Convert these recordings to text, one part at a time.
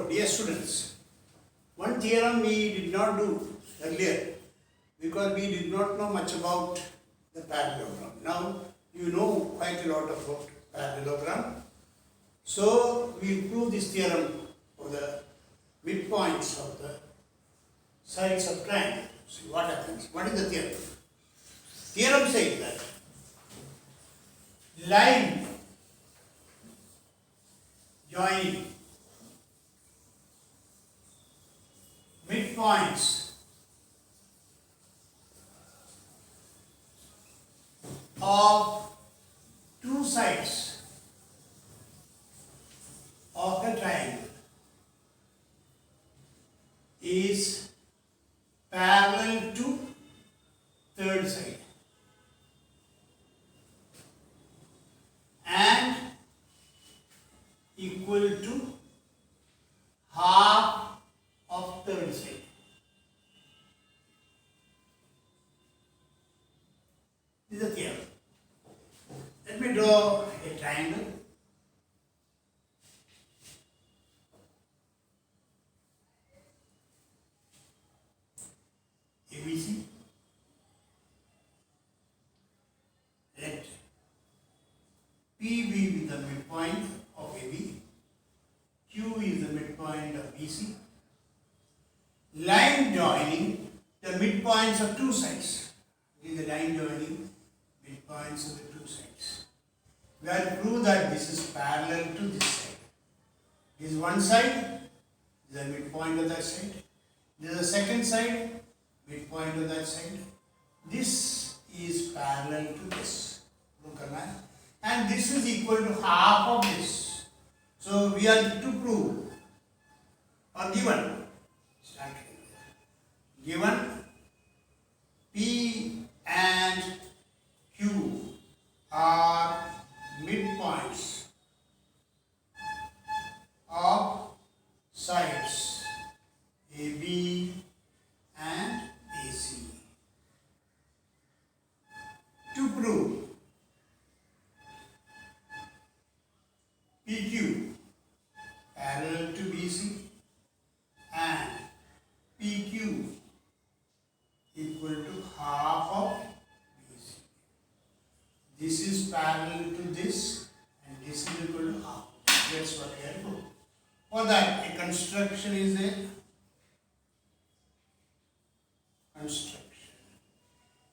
So, dear students, one theorem we did not do earlier because we did not know much about the parallelogram. Now, you know quite a lot about parallelogram. So, we will prove this theorem for the midpoints of the sides of triangle. See what happens. What is the theorem? Theorem says that line joining midpoints of two sides of a triangle is parallel to third side and equal to half of third side. This is the theorem. Let me draw a triangle. ABC. Let P be the midpoint of AB. Q is the midpoint of BC. Line joining the midpoints of two sides. This is the line joining midpoints of the two sides. We have to prove that this is parallel to this side. This is one side, this is the midpoint of that side. This is the second side, midpoint of that side. This is parallel to this. Look at that. And this is equal to half of this. So we are to prove or given. Start here. Given P and Q are midpoints of sides AB and AC. To prove PQ parallel to BC and PQ equal to half of BC. This is parallel to this and this is equal to half. That's what we are doing. For that, a construction is there. Construction.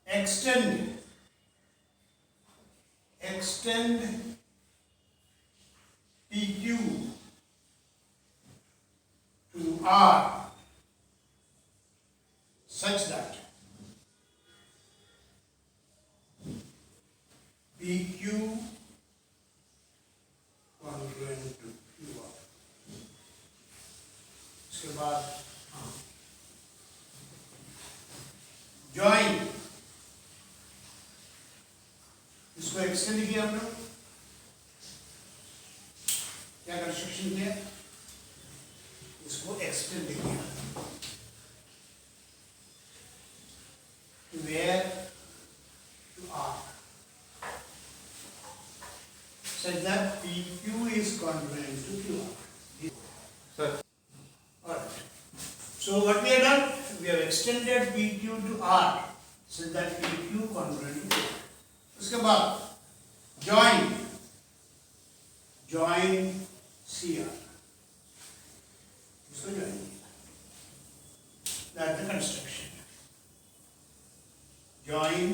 Extend PQ to R such that PQ congruent to QR. उसके बाद join, इसको extend किया हम लोग, क्या construction किया, इसको extend किया to where, to R, such that PQ is congruent to QR. Sir. Alright. So what we have done? We have extended PQ to R such that PQ congruent to QR. उसके बाद join CR. इसको join किया. That's the construction. Join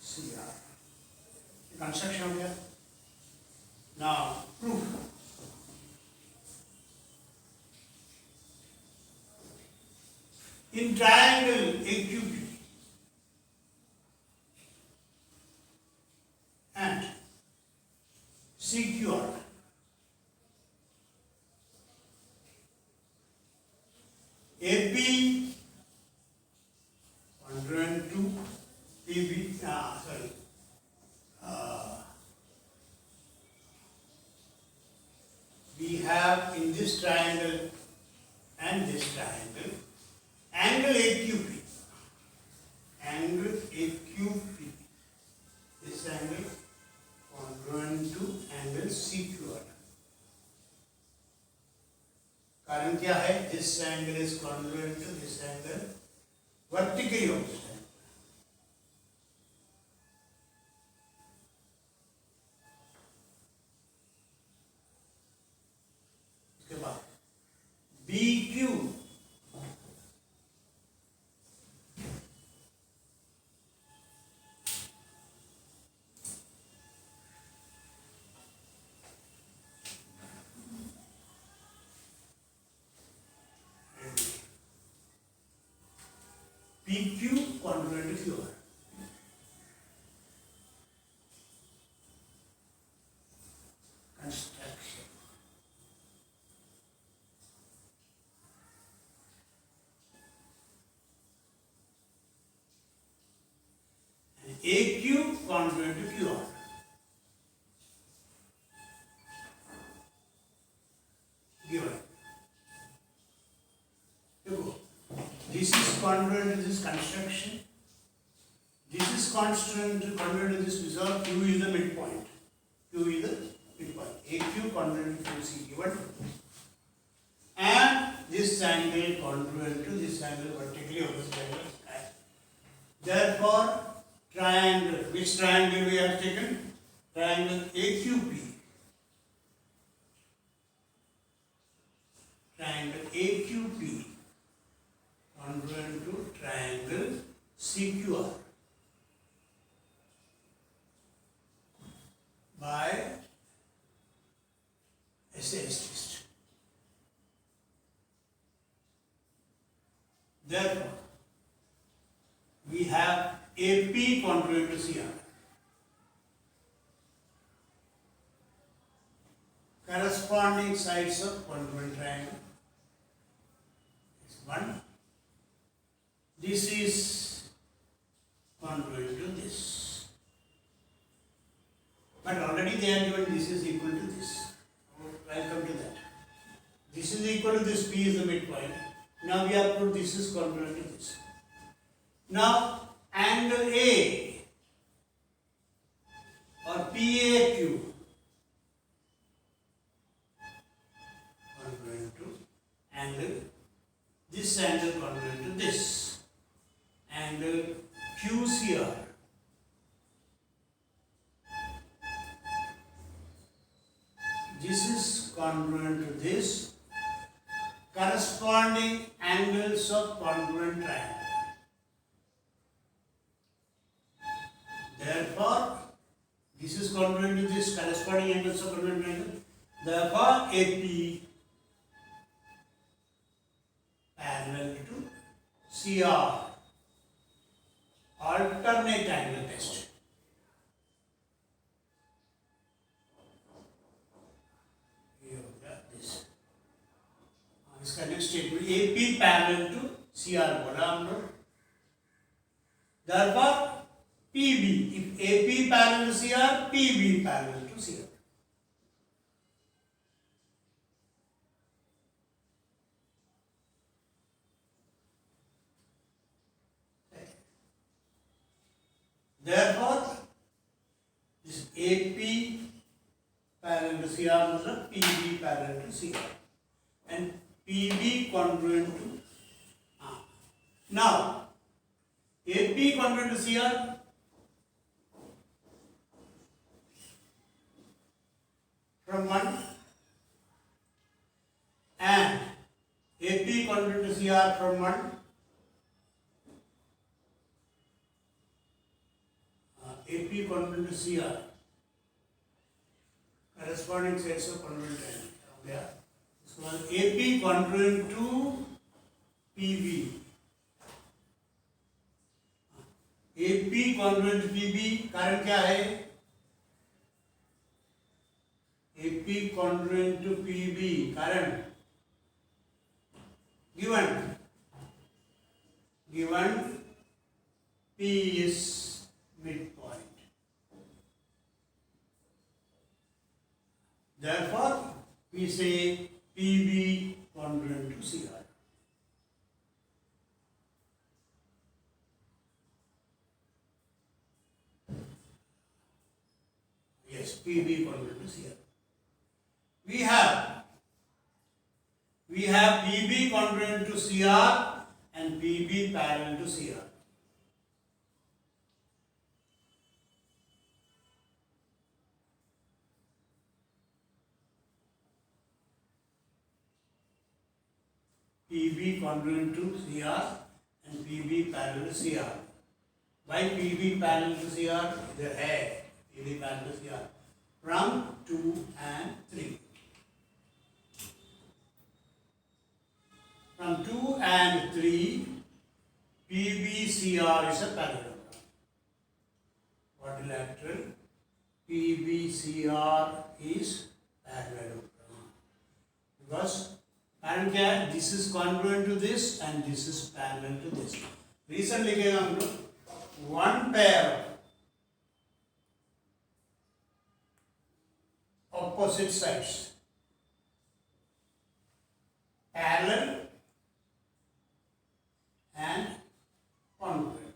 CR. The construction हो गया. Now proof. In triangle AQB and CQR, AP congruent to PB, we have in this triangle and this triangle angle AQP. Angle AQP. This angle congruent to angle CQR. कारण क्या है, this angle is congruent to this angle vertically opposite. उसके बाद BQ PQ congruent to QR. Construction. And AQ congruent to QR. Given. This is congruent to this construction. This is congruent to this result. Q is the midpoint. Q is the midpoint. AQ congruent to QC given. And this angle congruent to this angle vertically opposite angle. Therefore, triangle. Which triangle we have taken? Triangle AQP. Triangle AQP congruent to triangle CQR by SAS test. Therefore, we have AP congruent to CR. Corresponding sides of congruent triangle is 1. This is congruent to this. But already they are given this is equal to this. I'll come to that. This is equal to this, P is the midpoint. Now we have proved this is congruent to this. Now angle A or PAQ congruent to angle, this angle congruent to this. Angle QCR this is congruent to this. Corresponding angles of congruent triangle. Therefore, this is congruent to this, corresponding angles of congruent triangle. Therefore, AP parallel to CR. Alternate angle test. This. इसका next statement AP parallel to CR बोला हम लोग. Therefore, PB, if AP parallel to CR, PB parallel to CR. Therefore, this AP parallel to CR मतलब PB parallel to CR and PB congruent to now AP congruent to CR from 1 and AP congruent to CR from 1 AP congruent to CR corresponding sides of congruent triangle. Yeah. So AP congruent to PB. AP congruent to PB कारण क्या है? AP congruent to PB कारण given P is midpoint. Therefore, we say PB congruent to CR. Yes, PB congruent to CR. We We have PB congruent to CR and PB parallel to CR. PB congruent to CR and PB parallel to CR. Why PB parallel to CR? There है PB parallel to CR from 2 and 3. From 2 and 3, PBCR is a parallelogram. Quadrilateral PBCR is parallelogram. Because parallel क्या है? This is congruent to this and this is parallel to this. Reason लिखेगा हम लोग. One pair of opposite sides parallel and congruent.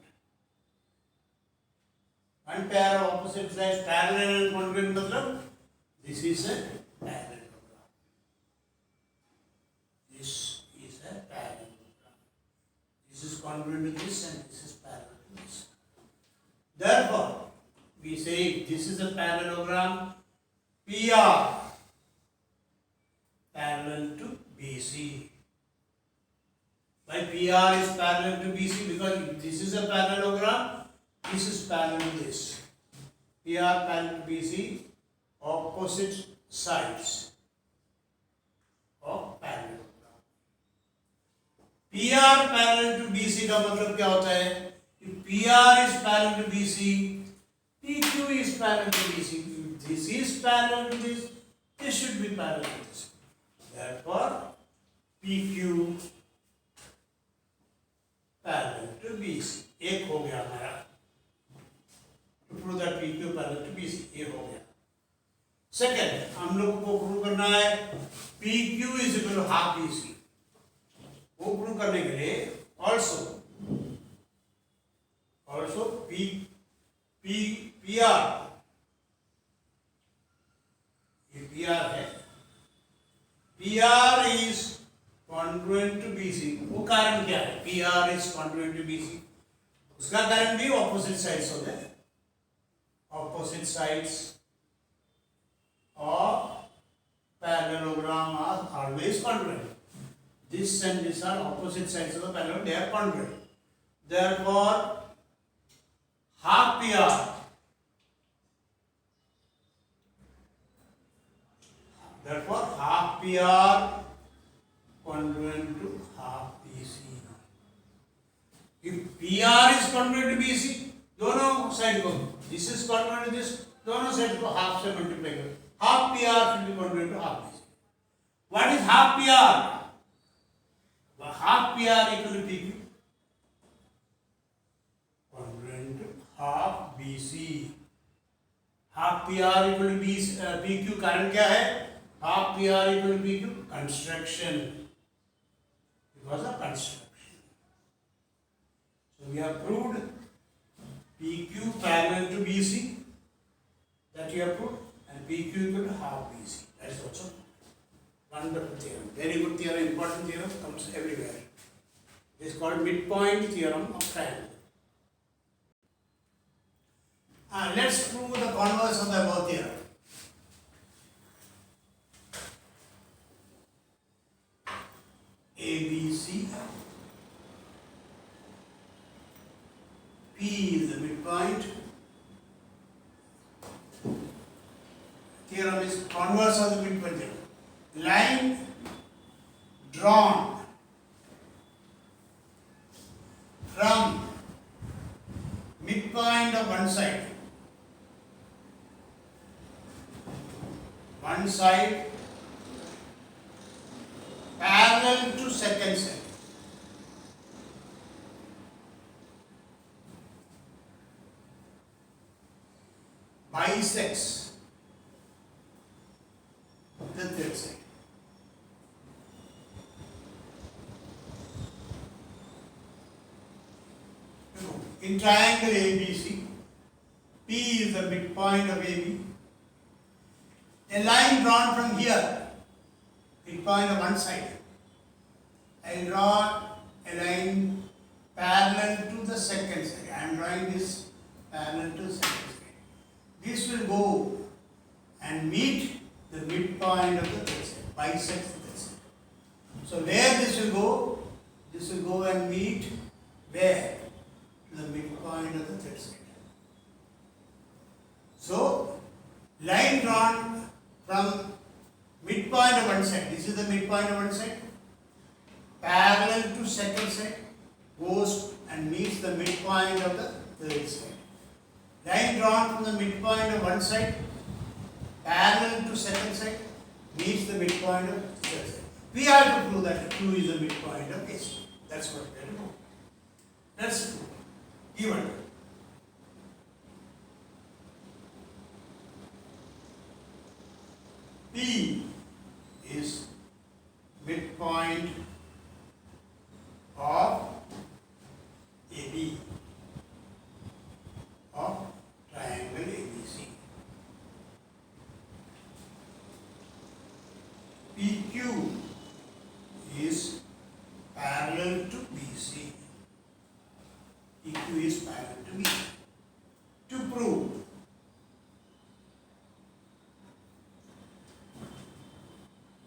One pair of opposite sides parallel and congruent मतलब this is a parallelogram. This is a parallelogram. This is congruent to this and this is parallel to this. Therefore, we say this is a parallelogram PR parallel to BC. Why PR is parallel to BC? Because this is a parallelogram, this is parallel to this. PR parallel to BC, opposite sides of parallelogram. PR parallel to BC का मतलब क्या होता है? If PR is parallel to BC, PQ is parallel to BC. If this is parallel to this, this should be parallel to this. Therefore, PQ parallel to BC. एक हो गया हमारा. To prove that PQ parallel to BC, एक हो गया. Second, हम लोग को प्रूव करना है PQ is equal to half BC. वो प्रूव करने के लिए also PR ये PR है. PR is congruent to BC. वो कारण क्या है? PR is congruent to BC. उसका कारण भी opposite sides होते हैं. Opposite sides of parallelogram are always congruent. This and this are opposite sides of the parallelogram. They are congruent. Therefore, half PR. Therefore, half PR congruent to half BC. If PR is congruent to BC, दोनों side को, this is congruent to this, दोनों side को half से multiply करो. Half PR should be congruent to half BC. What is half PR? Half PR equal to PQ. Congruent to half BC. Half PR equal to PQ. कारण क्या है? Half PR equal to PQ. Construction. Because of construction. So we have proved PQ parallel to BC. That you have proved. And PQ equal to half BC. That is also wonderful theorem. Very good theorem. Important theorem. Comes everywhere. It is called midpoint theorem of triangle. Let's prove the converse of the above theorem. ABC. P is the midpoint. Theorem is converse of the midpoint theorem. Line drawn from midpoint of one side parallel to second side. Bisects the third side. In triangle ABC, P is the midpoint of AB. A line drawn from here, midpoint of one side, I will draw a line parallel to the second side. I am drawing this parallel to the second side. This will go and meet the midpoint of the third side, bisect the third side. So where this will go? This will go and meet where? The midpoint of the third side. So line drawn from midpoint of one side. This is the midpoint of one side. Parallel to second side, goes and meets the midpoint of the third side. Line drawn from the midpoint of one side, parallel to second side, meets the midpoint of third side. We have to prove that Q is the midpoint of S. That's what we have to do. That's given. P is midpoint of AB of triangle ABC. PQ is parallel to BC. PQ is parallel to BC. To prove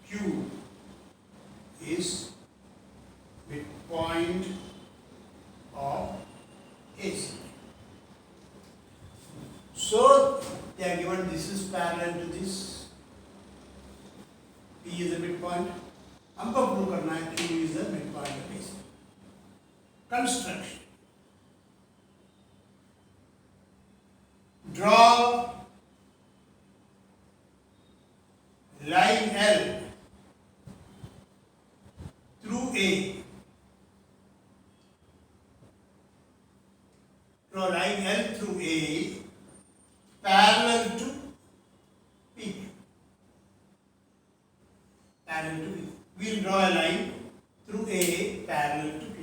Q is midpoint of AC. So they are given this is parallel to this. P is the midpoint. हमको prove करना है Q is the midpoint of AC. Construction. Draw line L through A. Draw line L through A parallel to P. Parallel to P. We will draw a line through A parallel to P.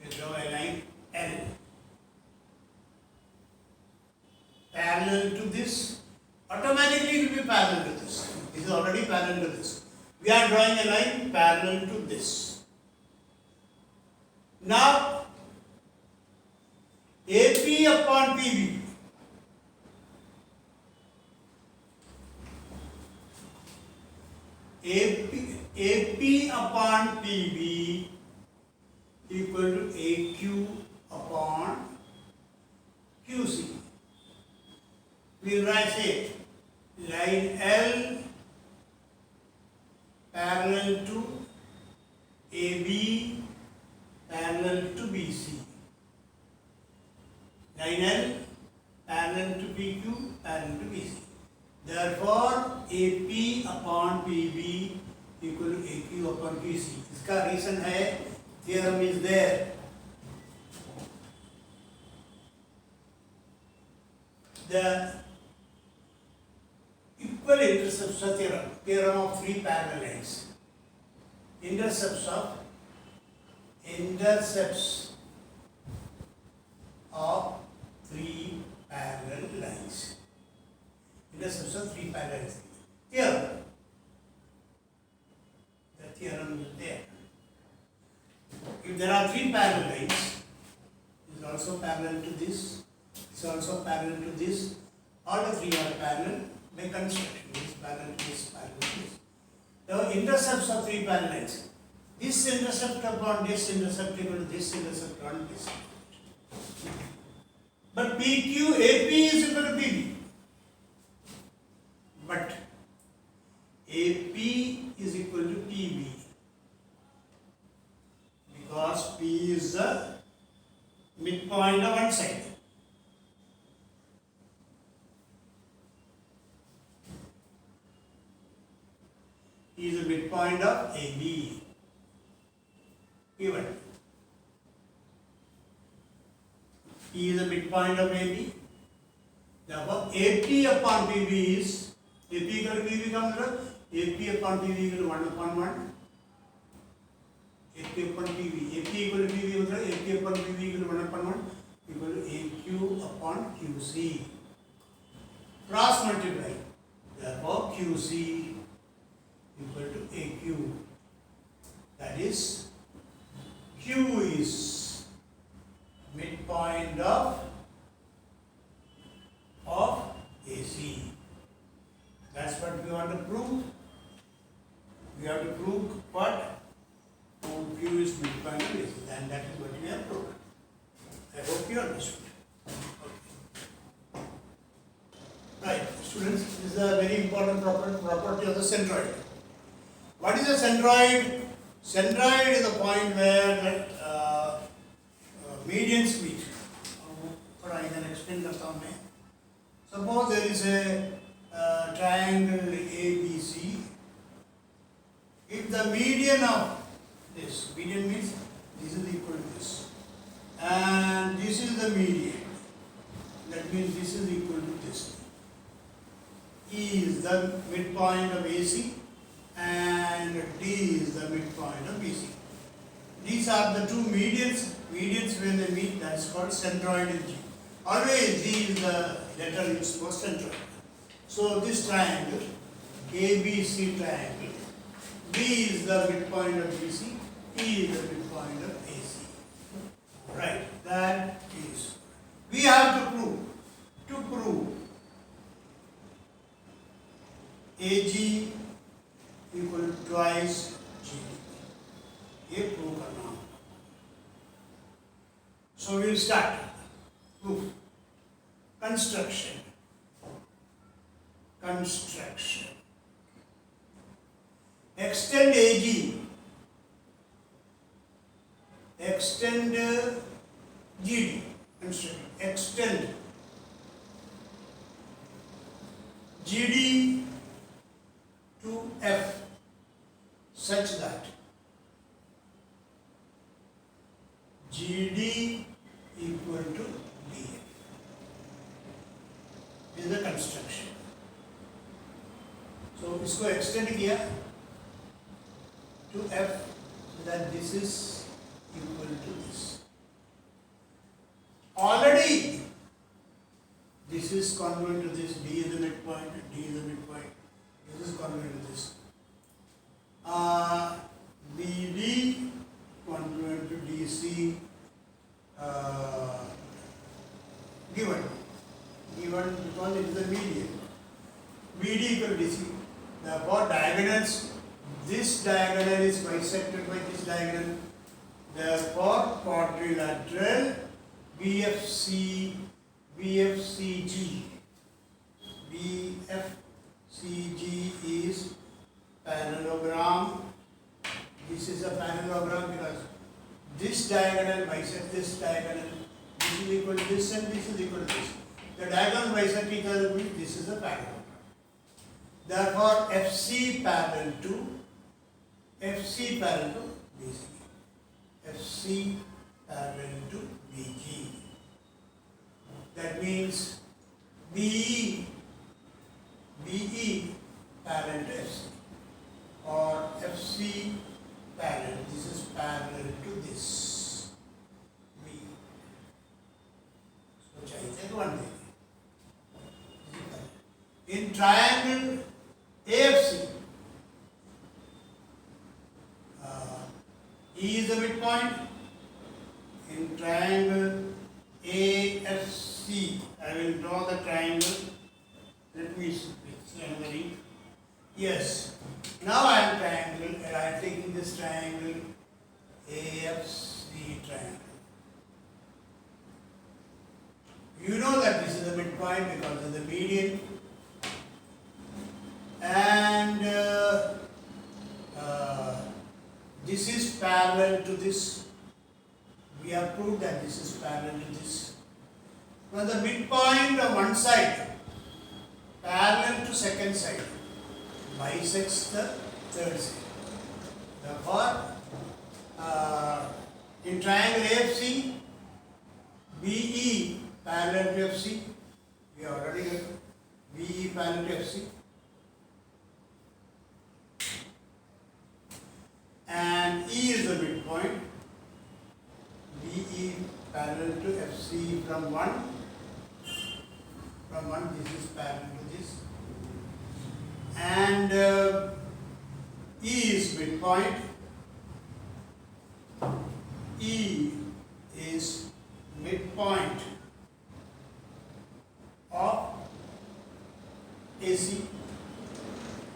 We draw a line L parallel to this. Automatically it will be parallel to this. This is already parallel to this. We are drawing a line parallel to this. Now AP upon PB. AP upon PB equal to AQ upon QC. We will write say line L parallel to AB parallel to BC. Line L parallel to PQ parallel to BC. Therefore AP upon PB equal to AQ upon QC. इसका reason है theorem is there. The equal intercepts theorem, theorem of three parallel lines. Intercepts of three parallel lines. Intercepts of three parallel lines. Theorem. The theorem is there. If there are three parallel lines, it is also parallel to this, it is also parallel to this, all the three are parallel by construction. This parallel to this, parallel to this. The intercepts of three parallel lines. This intercept upon this intercept equal to this intercept on this. But PQ, AP is equal to PB. But AP is equal to PB. Because P is the midpoint of one side. P is the midpoint of AB. Given. P is the midpoint of AB. Therefore, AP upon PB is AP equal to PB comes AP upon PB equal to 1 upon 1. AP upon PB. AP equal to PB equal to AP upon PB equal to 1 upon 1 equal to AQ upon QC. Cross multiply. Therefore, QC equal to AQ. That is, Q is midpoint of AC. That's what we want to prove. We have to prove what? Q is midpoint of AC, and that is what we have proved. I hope you understood. Okay. Right, students, this is a very important property of the centroid. What is a centroid? Centroid is a point where medians meet. But I can explain that on me. Suppose there is a triangle ABC. If the median of this, median means this is equal to this, and this is the median, that means this is equal to this. E is the midpoint of AC and D is the midpoint of BC. These are the two medians. Medians when they meet, that's called centroid in G. Always G is the letter used for centroid. So this triangle, ABC triangle, B is the midpoint of BC, E is the midpoint of AC. Right, that is. We have to prove AG equal to twice GD. ये prove करना होगा. So we will start proof. Construction. Extend AG. Extend GD. Construction. Extend GD to F such that GD equal to DF. This is the construction. So इसको extend किया to F so that this is equal to this. Already this is congruent to this, D is the midpoint, D is the midpoint. This is congruent to this. BD congruent to DC given because it is a median. BD equal to DC. Therefore, diagonals, this diagonal is bisected by this diagonal. Therefore, quadrilateral BFCG. BFCG is parallelogram. This is a parallelogram because this diagonal bisects this diagonal. This is equal to this and this is equal to this. The diagonal bisect each other means this is a parallelogram. Therefore, FC parallel to BC. FC parallel to BG. That means BE parallel to FC or FC parallel. This is parallel to this. B. So चाहिए one day. In triangle AFC, E is the midpoint. In triangle AFC, I will draw the triangle. Let me see. Yes. Now I am taking this triangle AFC triangle. You know that this is the midpoint because of the median. And this is parallel to this. We have proved that this is parallel to this. Now the midpoint of one side parallel to second side bisects the third side. Therefore, in triangle AFC, BE parallel to FC. We already got BE parallel to FC. And E is the midpoint. BE parallel to FC see from 1 this is parallel to this, and E is midpoint. E is midpoint of AC.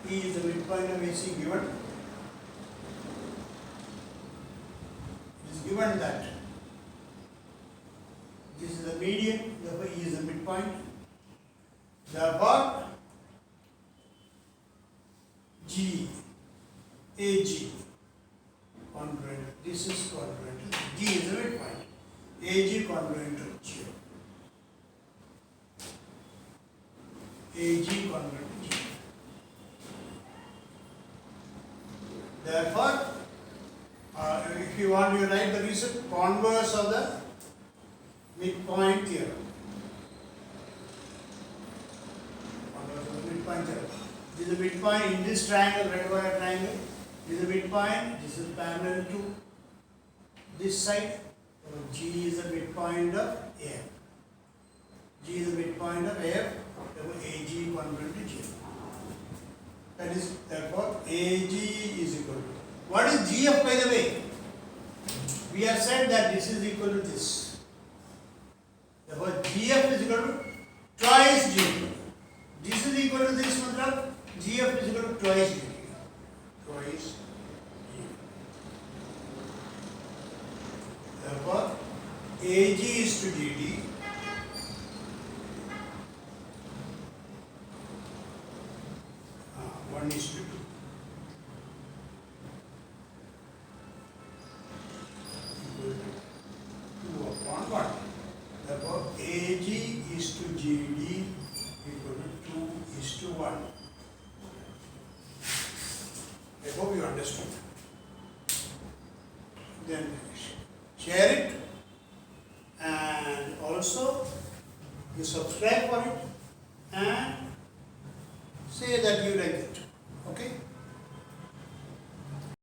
E is the midpoint of AC given. It is given that this is the median, therefore E is the midpoint. Therefore G, AG, congruent. This is congruent. G is the midpoint. AG congruent to G. AG congruent to G. Therefore, if you want to write the reason, converse of the midpoint theorem. Converse of the midpoint theorem. This is the midpoint in this triangle, red wire triangle. This is the midpoint. This is parallel to this side. So G is the midpoint of AF. G is the midpoint of AF. Therefore, AG congruent to G. That is, therefore, AG is equal to. What is GF, by the way? We have said that this is equal to this. Therefore, GF is equal to twice GF. This is equal to this, matlab GF is equal to twice GF. Twice GF. Therefore, AG is to GD. One is to 2. Equal to 2 upon 1. Therefore, AG is to GD equal to 2 is to 1. I hope you understood. Then share it, and also you subscribe for it and say that you like it. Okay?